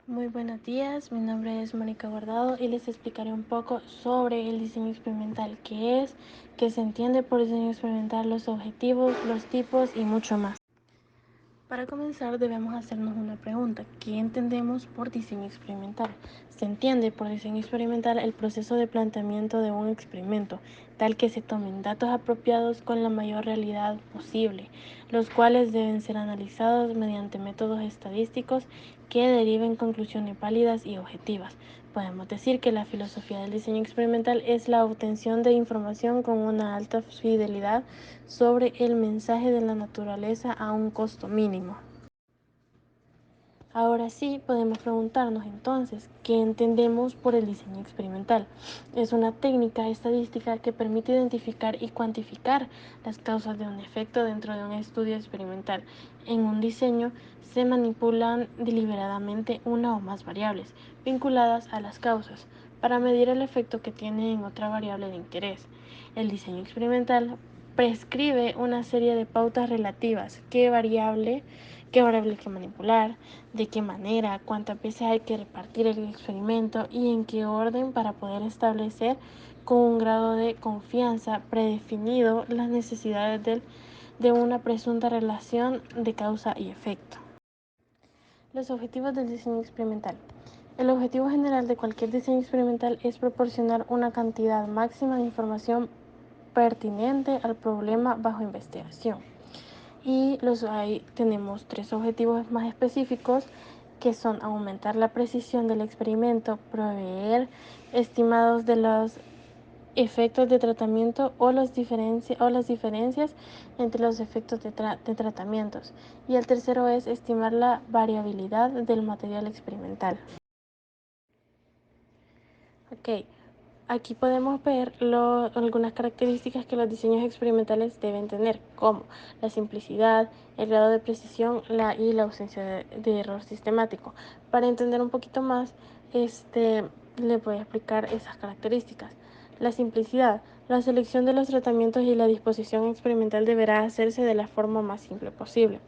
Muy buenos días, mi nombre es Mónica Guardado y les explicaré un poco sobre el diseño experimental, qué es, qué se entiende por diseño experimental, los objetivos, los tipos y mucho más. Para comenzar debemos hacernos una pregunta: ¿qué entendemos por diseño experimental? Se entiende por diseño experimental el proceso de planteamiento de un experimento, tal que se tomen datos apropiados con la mayor realidad posible, los cuales deben ser analizados mediante métodos estadísticos que deriven conclusiones válidas y objetivas. Podemos decir que la filosofía del diseño experimental es la obtención de información con una alta fidelidad sobre el mensaje de la naturaleza a un costo mínimo. Ahora sí, podemos preguntarnos entonces, ¿qué entendemos por el diseño experimental? Es una técnica estadística que permite identificar y cuantificar las causas de un efecto dentro de un estudio experimental. En un diseño se manipulan deliberadamente una o más variables vinculadas a las causas para medir el efecto que tiene en otra variable de interés. El diseño experimental prescribe una serie de pautas relativas: qué variable hay que manipular, de qué manera, cuántas veces hay que repartir el experimento y en qué orden, para poder establecer con un grado de confianza predefinido las necesidades de una presunta relación de causa y efecto. Los objetivos del diseño experimental. El objetivo general de cualquier diseño experimental es proporcionar una cantidad máxima de información pertinente al problema bajo investigación. Y ahí tenemos tres objetivos más específicos, que son aumentar la precisión del experimento, proveer estimados de los efectos de tratamiento o las diferencias entre los efectos de tratamientos. Y el tercero es estimar la variabilidad del material experimental. Ok, aquí podemos ver algunas características que los diseños experimentales deben tener, como la simplicidad, el grado de precisión y la ausencia de error sistemático. Para entender un poquito más, le voy a explicar esas características. La simplicidad. La selección de los tratamientos y la disposición experimental deberá hacerse de la forma más simple posible.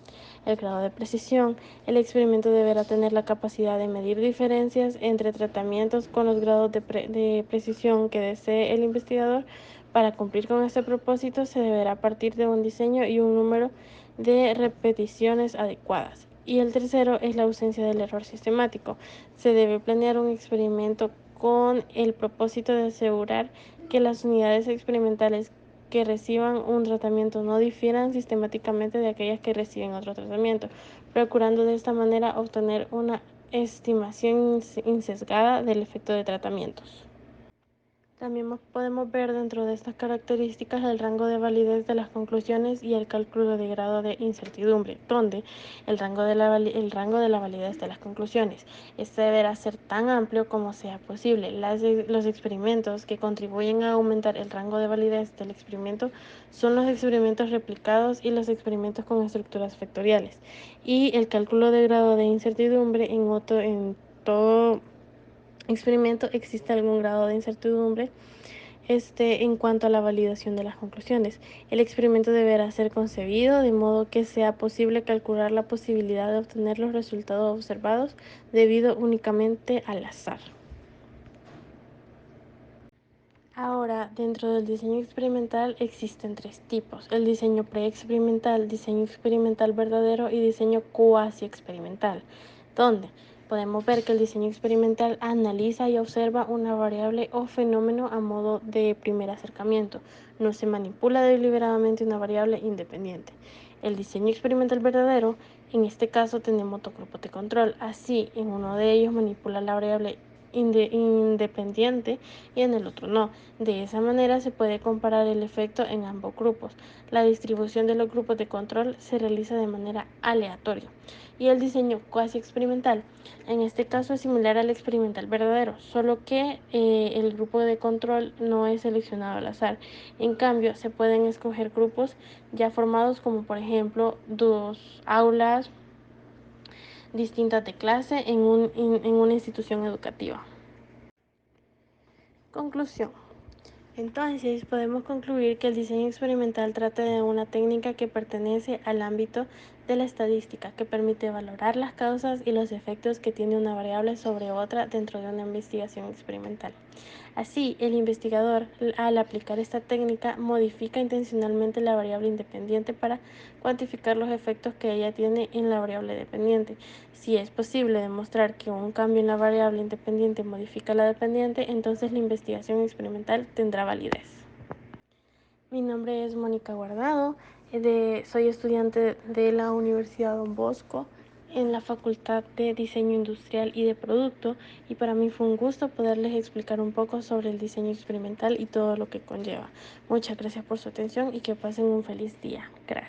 El grado de precisión. El experimento deberá tener la capacidad de medir diferencias entre tratamientos con los grados de precisión que desee el investigador. Para cumplir con este propósito, se deberá partir de un diseño y un número de repeticiones adecuadas. Y el tercero es la ausencia del error sistemático. Se debe planear un experimento con el propósito de asegurar que las unidades experimentales que reciban un tratamiento no difieran sistemáticamente de aquellas que reciben otro tratamiento, procurando de esta manera obtener una estimación insesgada del efecto de tratamientos. También podemos ver dentro de estas características el rango de validez de las conclusiones y el cálculo de grado de incertidumbre, donde el rango de la validez de las conclusiones. Este deberá ser tan amplio como sea posible. Los experimentos que contribuyen a aumentar el rango de validez del experimento son los experimentos replicados y los experimentos con estructuras factoriales. Y el cálculo de grado de incertidumbre en todo experimento existe algún grado de incertidumbre en cuanto a la validación de las conclusiones. El experimento deberá ser concebido de modo que sea posible calcular la posibilidad de obtener los resultados observados debido únicamente al azar. Ahora, dentro del diseño experimental existen tres tipos: el diseño preexperimental, diseño experimental verdadero y diseño cuasi experimental, donde podemos ver que el diseño experimental analiza y observa una variable o fenómeno a modo de primer acercamiento. No se manipula deliberadamente una variable independiente. El diseño experimental verdadero, en este caso tenemos dos grupos de control. Así, en uno de ellos manipula la variable independiente y en el otro no. De esa manera se puede comparar el efecto en ambos grupos. La distribución de los grupos de control se realiza de manera aleatoria. Y el diseño cuasi experimental, en este caso es similar al experimental verdadero, solo que el grupo de control no es seleccionado al azar. En cambio, se pueden escoger grupos ya formados, como por ejemplo dos aulas distintas de clase en una institución educativa. Conclusión. Entonces, podemos concluir que el diseño experimental trata de una técnica que pertenece al ámbito de la estadística, que permite valorar las causas y los efectos que tiene una variable sobre otra dentro de una investigación experimental. Así, el investigador, al aplicar esta técnica, modifica intencionalmente la variable independiente para cuantificar los efectos que ella tiene en la variable dependiente. Si es posible demostrar que un cambio en la variable independiente modifica la dependiente, entonces la investigación experimental tendrá validez. Mi nombre es Mónica Guardado, soy estudiante de la Universidad Don Bosco en la Facultad de Diseño Industrial y de Producto, y para mí fue un gusto poderles explicar un poco sobre el diseño experimental y todo lo que conlleva. Muchas gracias por su atención y que pasen un feliz día. Gracias.